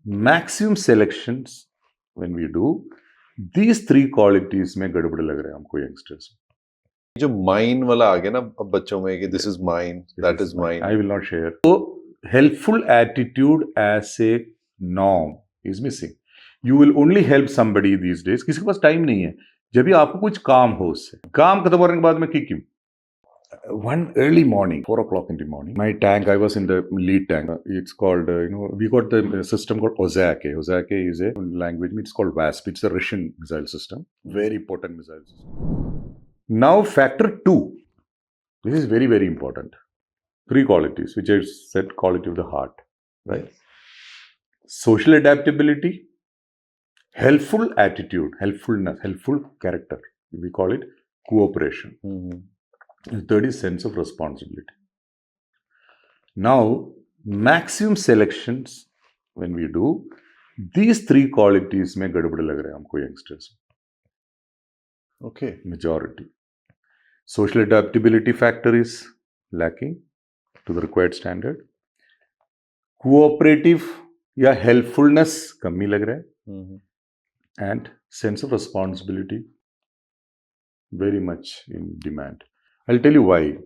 maximum selections when we do, these three qualities में गड़बड़ लग रहा है हमको youngsters. जो माइन वाला आ गया ना अब बच्चों में कि this is mine, that is mine. I will not share. So helpful attitude as a norm is missing. You will only help somebody these days. किसी के पास टाइम नहीं है. जब भी आपको कुछ काम हो उससे, काम खत्म होने के बाद में क्यों? One early morning, 4 o'clock in the morning, my tank, I was in the lead tank. It's called, we got the system called OZAK. OZAK is a language, it's called WASP. It's a Russian missile system. Very potent missile system. Now, factor 2. This is very, very important. 3 qualities, which I said quality of the heart, right? Social adaptability, helpful attitude, helpfulness, helpful character. We call it cooperation. Mm-hmm. The third is sense of responsibility. Now, maximum selections when we do, these 3 qualities में गड़बड़ लग रहा है हमको youngsters. Okay. Majority. Social adaptability factor is lacking to the required standard. Cooperative या helpfulness कमी लग रहा है. Mm-hmm. And sense of responsibility very much in demand. I'll tell you why.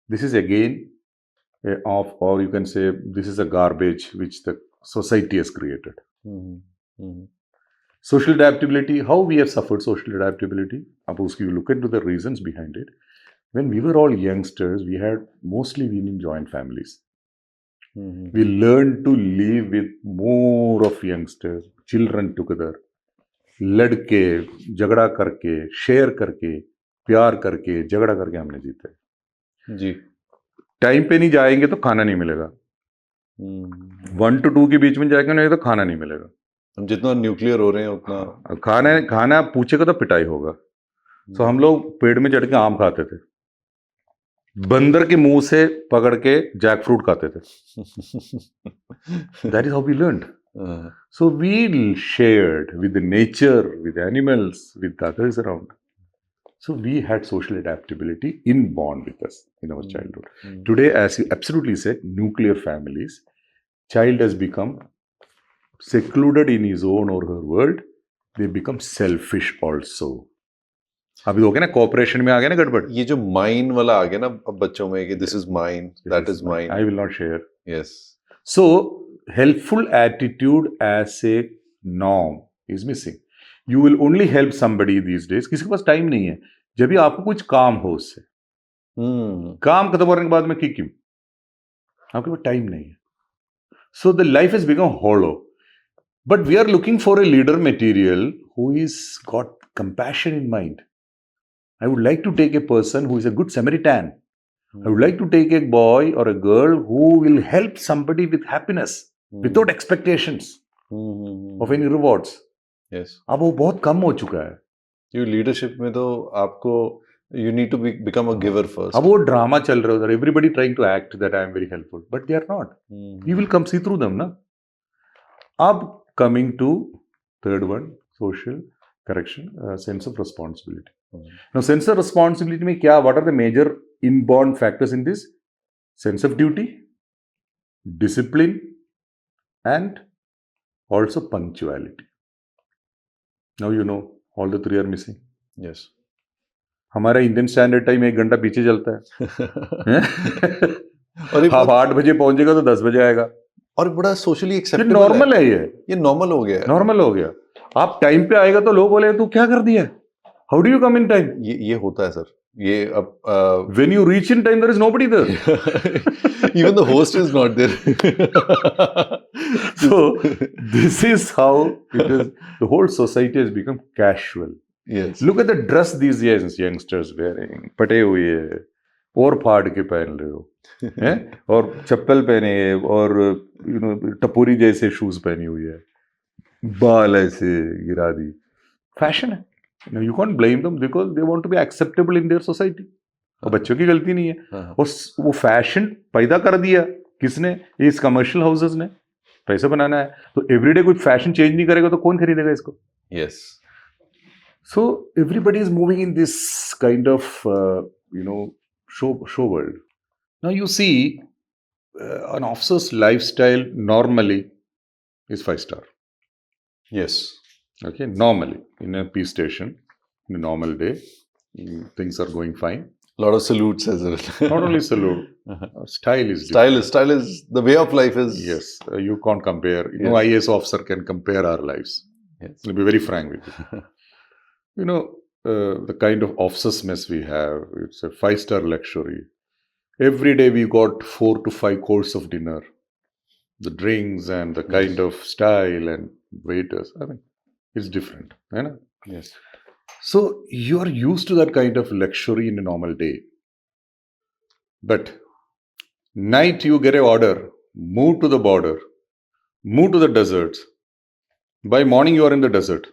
This is again or you can say this is a garbage which the society has created. Mm-hmm. Mm-hmm. Social adaptability, how we have suffered social adaptability. Suppose you look into the reasons behind it. When we were all youngsters, we had mostly been in joint families. Mm-hmm. We learned to live with more of youngsters, children together. लड़के झगड़ा करके share करके प्यार करके झगड़ा करके हमने जीते जी. टाइम पे नहीं जाएंगे तो खाना नहीं मिलेगा. 1 to 2 के बीच में जाएंगे नहीं तो खाना नहीं मिलेगा. हम जितना न्यूक्लियर हो रहे हैं उतना खाना पूछेगा तो पिटाई होगा. तो हम लोग पेड़ में चढ़ के आम खाते थे, बंदर के मुंह से पकड़ के जैक फ्रूट खाते थे. That is how we learned. So we shared with the nature, with animals, with others around. So we had social adaptability inborn with us in our childhood. Today, as you absolutely said, nuclear families, child has become secluded in his own or her world. They become selfish also. अभी हो गया ना cooperation में आ गया ना गड़बड़. ये जो माइन वाला आ गया ना अब बच्चों में कि this is mine, that is mine. I will not share. Yes. So helpful attitude as a norm is missing. You will only help somebody these days. किसी के पास टाइम नहीं है. जब भी आपको कुछ काम हो उससे, काम खत्म होने के बाद में क्यों? आपके पास टाइम नहीं है. So the life has become hollow. But we are looking for a leader material who is got compassion in mind. I would like to take a person who is a good Samaritan. I would like to take a boy or a girl who will help somebody with happiness. Without expectations of any rewards. Yes. अब वो बहुत कम हो चुका है. ये leadership में तो आपको you need to become a giver first. अब वो ड्रामा चल रहा है उधर. Everybody trying to act that I am very helpful, but they are not. You will come see through them, ना. अब coming to third one, social correction, sense of responsibility. Now sense of responsibility में क्या? What are the major inborn factors in this? Sense of duty, discipline, and also punctuality. Now you know all the 3 are missing. Yes. हमारा Indian standard time 1 घंटा पीछे चलता है. और आप 8 बजे पहुंचेगा तो 10 बजे आएगा. और बड़ा सोशली एक्सेप्टेबल नॉर्मल है. ये नॉर्मल हो गया. नॉर्मल हो गया. आप टाइम पे आएगा तो लोग बोले तू क्या कर दिया. How do you come in time. ये होता है सर. ये अब when you reach in time there is nobody there. Even the host is not there. So this is how it is. The whole society has become casual. Yes. Look at the dress these youngsters wearing. पटे हुए और फाड़ के पहन रहे हो हैं, और चप्पल पहने और टपोरी जैसे शूज पहनी हुई है, बाल ऐसे गिरा दी. फैशन है. Now you can't blame them because they want to be acceptable in their society. और बच्चों की गलती नहीं है. वो फैशन पैदा कर दिया किसने? इस कमर्शियल हाउसेस ने. पैसा बनाना है तो एवरीडे कुछ फैशन चेंज नहीं करेगा तो कौन खरीदेगा इसको? Yes. So everybody is moving in this kind of show world. Now you see an officer's lifestyle normally is 5-star. Yes. Okay, normally in a peace station, in a normal day, things are going fine. A lot of salutes as well. Not only salute, style is Style different. is style is the way of life is. Yes, you can't compare. Yes. No IAS officer can compare our lives. Yes. I'll be very frank with you. You know, the kind of officers mess we have, it's a 5-star luxury. Every day we got 4 to 5 courses of dinner. The drinks and the kind Yes. of style and waiters. I mean, it's different. You know? Yes. So you are used to that kind of luxury in a normal day. But night you get an order, move to the border, move to the deserts. By morning you are in the desert.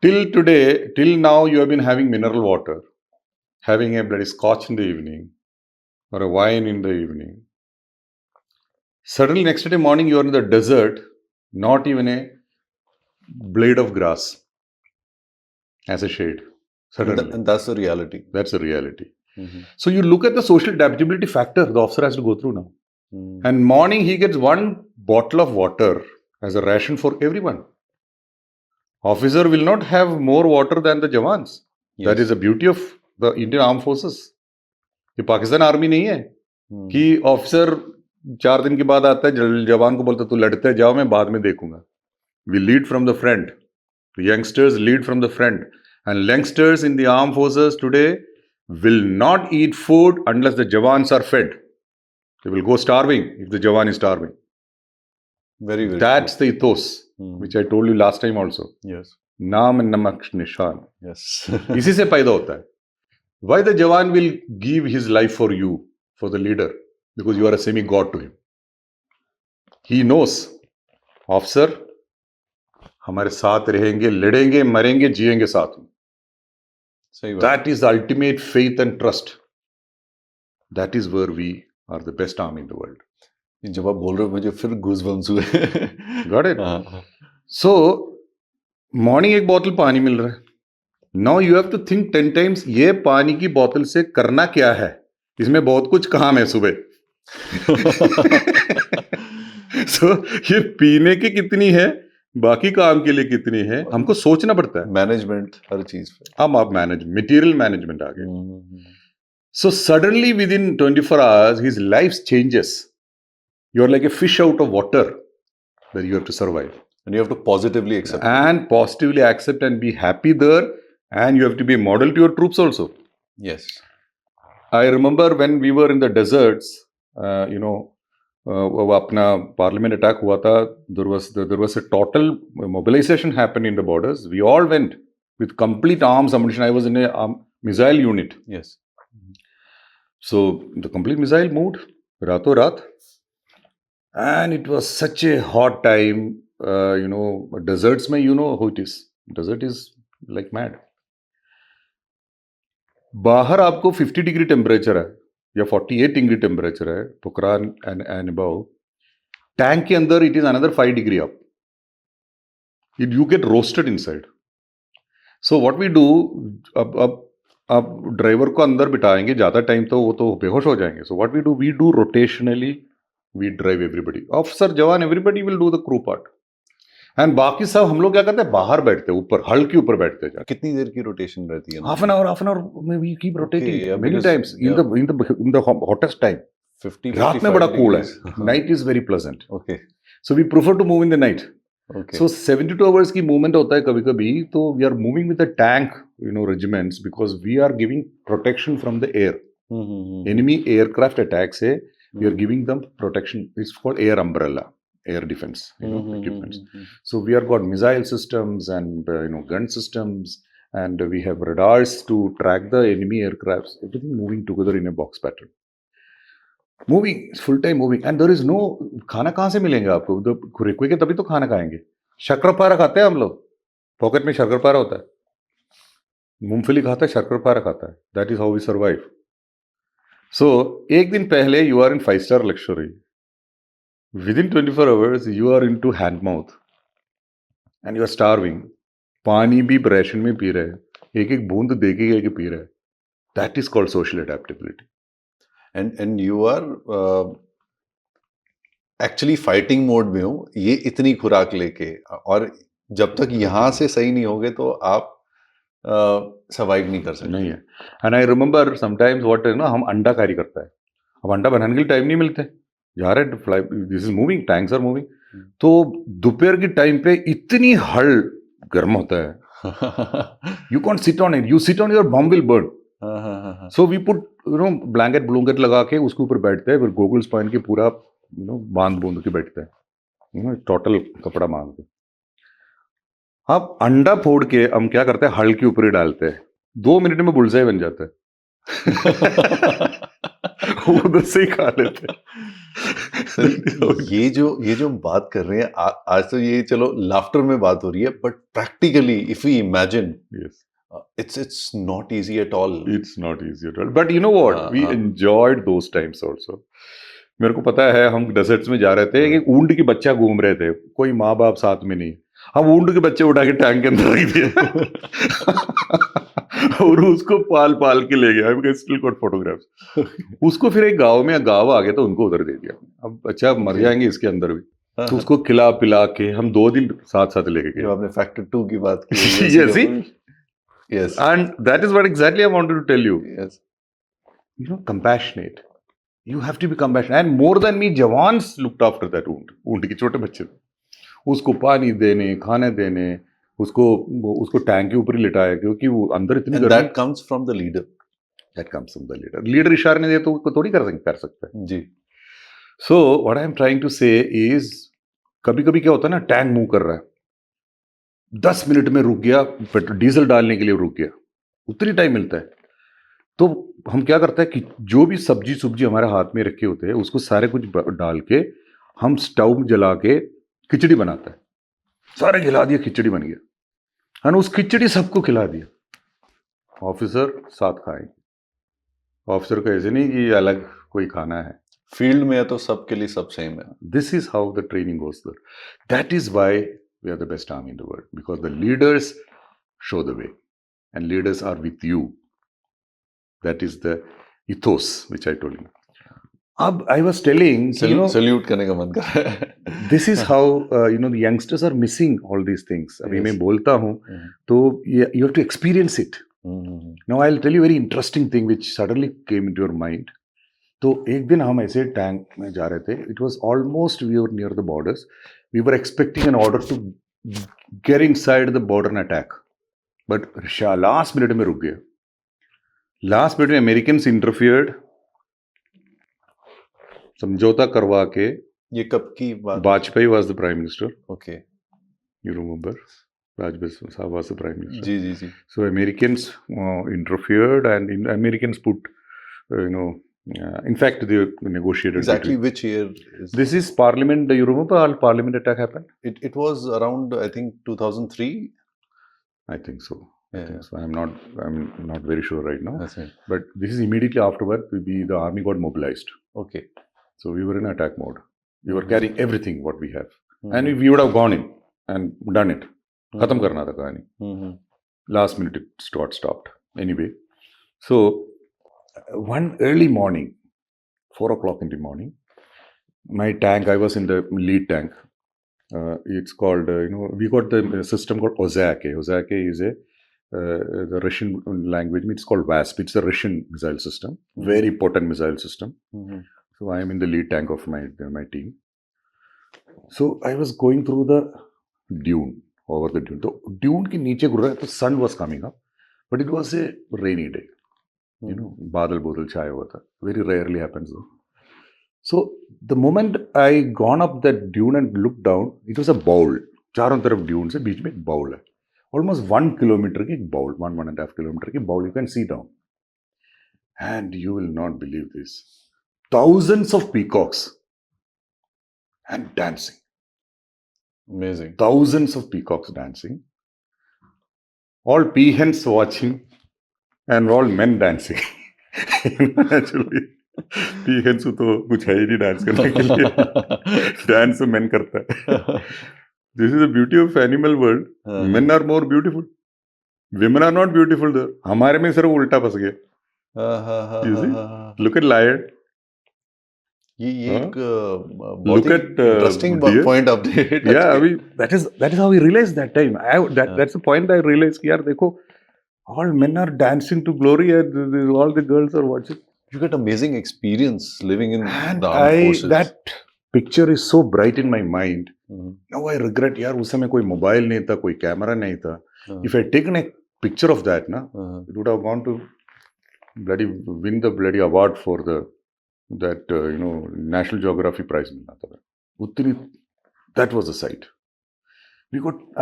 Till today, till now you have been having mineral water, having a bloody scotch in the evening or a wine in the evening. Suddenly next day morning you are in the desert, not even a blade of grass as a shade. Suddenly. And that's the reality. That's the reality. Mm-hmm. So you look at the social adaptability factor the officer has to go through now. Mm. And morning he gets 1 bottle of water as a ration for everyone. Officer will not have more water than the Jawans. Yes. That is the beauty of the Indian Armed Forces. ये Pakistan army नहीं है कि officer 4 दिन के बाद आता है जवान को बोलता तू लड़ते जाओ मैं बाद में देखूंगा. We lead from the front. The youngsters lead from the front. And youngsters in the armed forces today will not eat food unless the Jawans are fed. They will go starving if the Jawan is starving. Very, very That's the ethos, which I told you last time also. Yes. Naam namak nishan. Yes. इसी से पैदा होता है. Why the Jawan will give his life for you, for the leader? Because you are a semi-god to him. He knows, officer, हमारे साथ रहेंगे, लड़ेंगे, मरेंगे, जिएंगे साथ में. सही बात. That is the ultimate faith and trust. That is where we are the best army in the world. जब आप बोल रहे हो मुझे फिर गूज़बम्स हुए. Got it? So, morning एक बोतल पानी मिल रहा है. Now you have to think 10 times, ये पानी की बोतल से करना क्या है? इसमें बहुत कुछ काम है सुबह. So, ये पीने की कितनी है, बाकी काम के लिए कितनी है, हमको सोचना पड़ता है. मैनेजमेंट हर चीज पे. अब आप मटेरियल मैनेजमेंट आ गए. So suddenly within 24 hours, his life changes. You're like a fish out of water that you have to survive. And you have to positively accept. And positively accept and be happy there. And you have to be a model to your troops also. Yes. I remember when we were in the deserts, अपना parliament attack हुआ था, there was a total mobilization happened in the borders. We all went with complete arms ammunition. I was in a missile unit. Yes. So the complete missile moved rato raat, and it was such a hot time. Deserts mein, you know how it is. Desert is like mad. बाहर आपको 50 degree temperature है या 48 degree temperature है, Pokhran and above. Tank के अंदर it is another 5 degree up. You get roasted inside. So what we do, अब driver को अंदर बिठाएंगे ज्यादा टाइम तो वो तो बेहोश हो जाएंगे. So what we do rotationally we drive everybody, officer जवान everybody will do the crew part. And बाकी सब हम लोग क्या करते हैं, बाहर बैठते हैं, ऊपर हल के ऊपर बैठते हैं. कितनी देर की रोटेशन रहती है? हाफ एन आवर में we keep rotating many times in the hottest time. 50 रात में बड़ा कूल है, night is very pleasant. Okay. So we prefer to move in the night. Okay. So 72 hours की मूवमेंट होता है कभी कभी, तो we are moving with the tank regiments, because we are giving protection from the air. Enemy aircraft attack से we are giving दम protection. It's called air umbrella, air defense equipments. So we are got missile systems and gun systems, and we have radars to track the enemy aircrafts. Everything moving together in a box pattern. Moving, full time moving, and there is no खाना कहाँ से मिलेंगे आपको? रुके के तभी तो खाना खाएंगे. शक्करपारा खाते हैं हम लोग, पॉकेट में शक्करपारा होता है. मूंगफली खाता है, शक्करपारा खाता है. That is how we survive. So एक दिन पहले you are in 5-star luxury. Within 24 hours, you are into hand mouth and you are starving. पानी भी राशन में पी रहे हैं, एक एक बूंद दे के पी रहे हैं. That is called social adaptability. And you are actually fighting mode में हूँ, ये इतनी खुराक लेके, और जब तक यहाँ से सही नहीं होगे तो आप सर्वाइव नहीं कर सकते। नहीं है। And I remember sometimes what है ना, हम अंडा कैरी करता है, अब अंडा बनाने के लिए टाइम नहीं मिलते, जा रहे हैं fly, this is moving, tanks are moving, तो दोपहर के टाइम पे इतनी हल गर्म होता है, you can't sit on it, you sit on your bum will burn, so we put blanket blanket लगा के उसके ऊपर बैठते हैं, फिर गोगल्स पहन के पूरा बांध बूंद के बैठते हैं, टोटल कपड़ा बांध के। अब अंडा फोड़ के हम क्या करते हैं, हल के ऊपर ही डालते हैं, 2 मिनट में बुलसाई बन जाता है। उधर से ही खा लेते हैं। ये जो हम बात कर रहे हैं, आज तो ये चलो लाफ्टर में बात हो रही है, but practically if we imagine, it's not easy at all. It's not easy at all. But you know what? We enjoyed those times also. मेरे को पता है, हम डेजर्ट्स में जा रहे थे, एक ऊंट की बच्चा घूम रहे थे, कोई माँ बाप साथ में नहीं, हम ऊंट के बच्चे उठा के टैंक के अंदर रख दिए और उसको पाल पाल के ले गया। I still got photographs. उसको फिर एक गांव में गाँव आ गया तो उनको उधर दे दिया, अब बच्चा मर जाएंगे इसके अंदर भी, तो उसको खिला पिला के हम 2 दिन साथ साथ लेके गए। आपने फैक्टर 2 की बात की। Yes, and that is what exactly I wanted to tell you. Yes, compassionate. You have to be compassionate. And more than me, Jawans looked after that wound. ऊंट के छोटे बच्चे, उसको पानी देने, खाने देने, उसको टैंक के ऊपर ही लिटाया, क्योंकि वो अंदर इतनी गर्मी। that comes from the leader. That comes from the leader. Leader इशारे नहीं दे तो वो थोड़ी कर सकता है। जी। So what I am trying to say is, कभी-कभी क्या होता है ना, टैंक मूव कर रहा है, 10 मिनट में रुक गया, पेट्रोल डीजल डालने के लिए रुक गया, उतनी टाइम मिलता है, तो हम क्या करते हैं कि जो भी सब्जी हमारे हाथ में रखे होते हैं उसको सारे कुछ डाल के हम स्टोव जला के खिचड़ी बनाते हैं, सारे खिला दिया, खिचड़ी बन गया, और उस खिचड़ी सबको खिला दिया, ऑफिसर साथ खाएंगे, ऑफिसर को ऐसे नहीं कि अलग कोई खाना है, फील्ड में है तो सबके लिए सब सेम है। This is how the training goes there, that is why we are the best army in the world, because the leaders show the way and leaders are with you. That is the ethos which I told you. Ab I was telling, salute करने का मन कर रहा है। This is how the youngsters are missing all these things. अभी मैं बोलता हूँ तो you have to experience it. Now I'll tell you a very interesting thing which suddenly came into your mind. तो एक दिन हम ऐसे टैंक में जा रहे थे, it was almost we were near the borders. We were expecting an order to get inside the border and attack, but last minute में रुक गया। Last minute में Americans interfered, समझौता करवा के। ये कब की बात? Vajpayee was the prime minister. Okay, you remember? Vajpayee was the prime minister. Ji. So Americans interfered, and Americans put, in fact, they negotiated. Exactly which year? This is Parliament. You remember how Parliament attack happened? It was around, I think, 2003. I think so. Yeah. I think so. I'm not very sure right now. That's it. But this is immediately afterward. The army got mobilized. Okay. So we were in attack mode. We were carrying everything what we have, and we would have gone in and done it. खत्म करना था कहानी. Last minute it got stopped. Anyway, so one early morning, 4 o'clock in the morning, my tank, I was in the lead tank. It's called, we got the system called OZAK. OZAK is the Russian language. It's called WASP. It's a Russian missile system, very potent missile system. So I am in the lead tank of my team. So I was going through the dune, over the dune. So dune के नीचे घूर रहा है, तो sun was coming up, but it was a rainy day. बादल बोदल छाया हुआ था. Very rarely happens though. So the moment I gone up that dune and looked down, it was a bowl. चारों तरफ dune से बीच में एक bowl है. Almost 1 kilometer की एक bowl, 1.5 kilometer की bowl. You can see down, and you will not believe this. Thousands of peacocks and dancing. Amazing. Thousands of peacocks dancing. All peahens watching. And all men dancing. Actually, peahens तो कुछ है ही नहीं dance करने के लिए. Dance तो men करता है. This is the beauty of animal world. Men are more beautiful. Women are not beautiful there. हमारे में सिर्फ उल्टा फंस गया. You see? Look at lion. ये हाँ? एक बहुत Look he at interesting deer. Point आपने touch Yeah, I किया. mean, that is how we realized that time. That's the point I realized कि यार देखो, all men are dancing to glory and all the girls are watching. You get amazing experience living in And the armed forces. that picture is so bright in my mind. Mhm. Now I regret यार उस समय कोई mobile नहीं था, कोई camera नहीं था. If I had taken a picture of that, ना, it would have gone to bloody win the bloody award for that National Geography Prize मिलना था. उतनी that was the sight.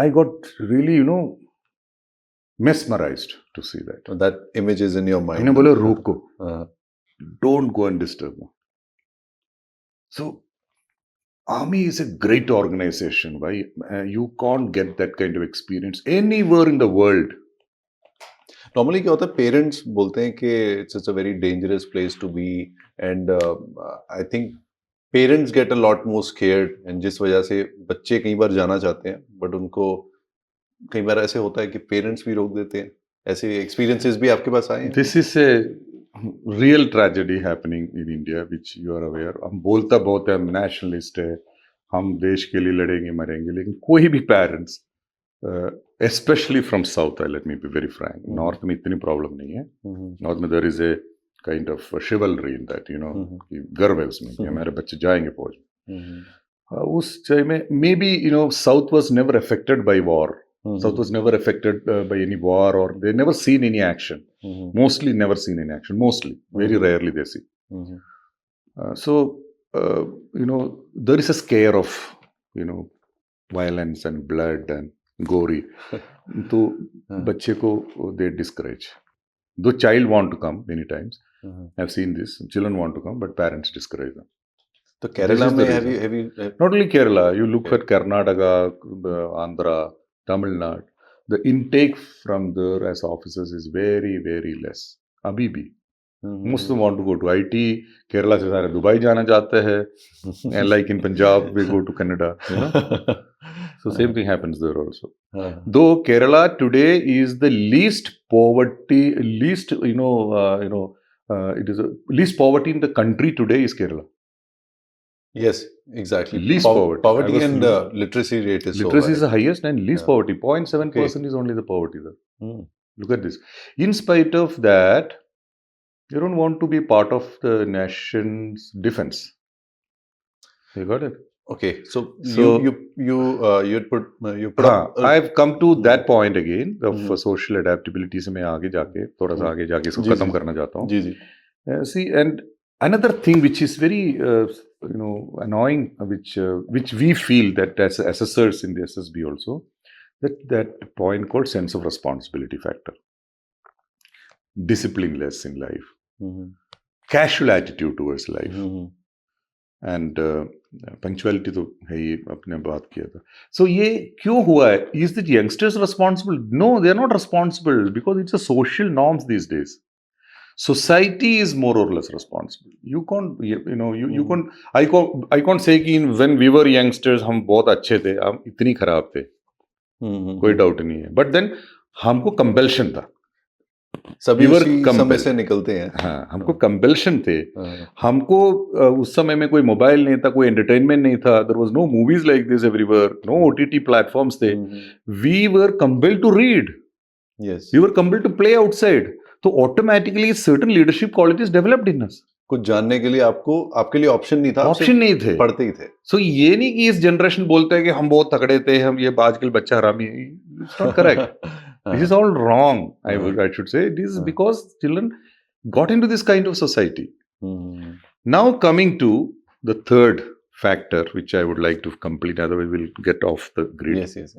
I got really mesmerized to see that. That image is in your mind. हमने बोला रोको, Uh, don't go and disturb me. So Army is a great organization. Why you can't get that kind of experience anywhere in the world. Normally क्या होता है, parents बोलते हैं कि it's a very dangerous place to be, and I think parents get a lot more scared, and जिस वजह से बच्चे कई बार जाना चाहते हैं, बट उनको कई बार ऐसे होता है कि पेरेंट्स भी रोक देते हैं. ऐसे एक्सपीरियंसेस भी आपके पास आए हैं? This is a real tragedy happening in India, which you are aware. हम बोलता बहुत है, हम नेशनलिस्ट है, हम देश के लिए लड़ेंगे मरेंगे, लेकिन कोई भी parents, especially from south, let me be very frank, north में इतनी प्रॉब्लम नहीं है. नॉर्थ में there is a kind of chivalry in that, कि गर्व है उसमें कि हमारे बच्चे जाएंगे फौज में. उस टाइम में maybe south was never affected by war. South was never affected by any war, or they never seen any action. Mostly never seen any action. Mostly, very rarely they see. So there is a scare of violence and blood and gory. तो बच्चे को they discourage. Though child want to come many times. I've seen this. Children want to come, but parents discourage them. So Kerala में have you not only Kerala, you look at Karnataka, Andhra, Tamil Nadu, the intake from there as officers is very, very less. अभी भी. Most of them want to go to IT. Kerala से सारे Dubai जाना चाहते हैं. And like in Punjab, we go to Canada. So same thing happens there also. Though Kerala today is the least poverty, least it is least poverty in the country today is Kerala. Yes, exactly. Least poverty and literacy rate is literacy so high. is the highest, and least poverty, 0.7% is only the poverty there. Look at this. In spite of that, you don't want to be part of the nation's defense. You got it? Okay, so you put up. I've come to that point again of social adaptability. से मैं आगे जाके थोड़ा सा आगे जाके इसको खत्म करना चाहता हूँ. जी. See, and another thing which is very annoying, which we feel that as assessors in the SSB also, that point called sense of responsibility factor, disciplineless in life, casual attitude towards life, and punctuality तो है ही, अपने बात किया था. So ये क्यों हुआ है? Is the youngsters responsible? No, they are not responsible, because it's a social norms these days. Society is more or less responsible. You can't, you can't. I can't say कि when we were youngsters हम बहुत अच्छे थे, हम इतनी खराब थे, कोई डाउट नहीं है. But then हमको compulsion था. सभी उसी समय से निकलते हैं. हाँ, हमको compulsion थे. हमको उस समय में कोई मोबाइल नहीं था, कोई entertainment नहीं था. There was no movies like this everywhere. No OTT platforms थे. We were compelled to read. Yes. We were compelled to play outside. तो automatically certain leadership qualities developed in us. कुछ जानने के लिए आपके लिए ऑप्शन नहीं था. ऑप्शन नहीं थे, पढ़ते ही थे. सो ये नहीं कि इस जनरेशन बोलते हैं कि हम बहुत तगड़े थे, हम ये आजकल बच्चा हरामी है. It's not correct. This is all wrong. I should say it is because children got into this kind of society. Now coming to the third factor which I would like to complete, otherwise we'll get off the grid. Yes.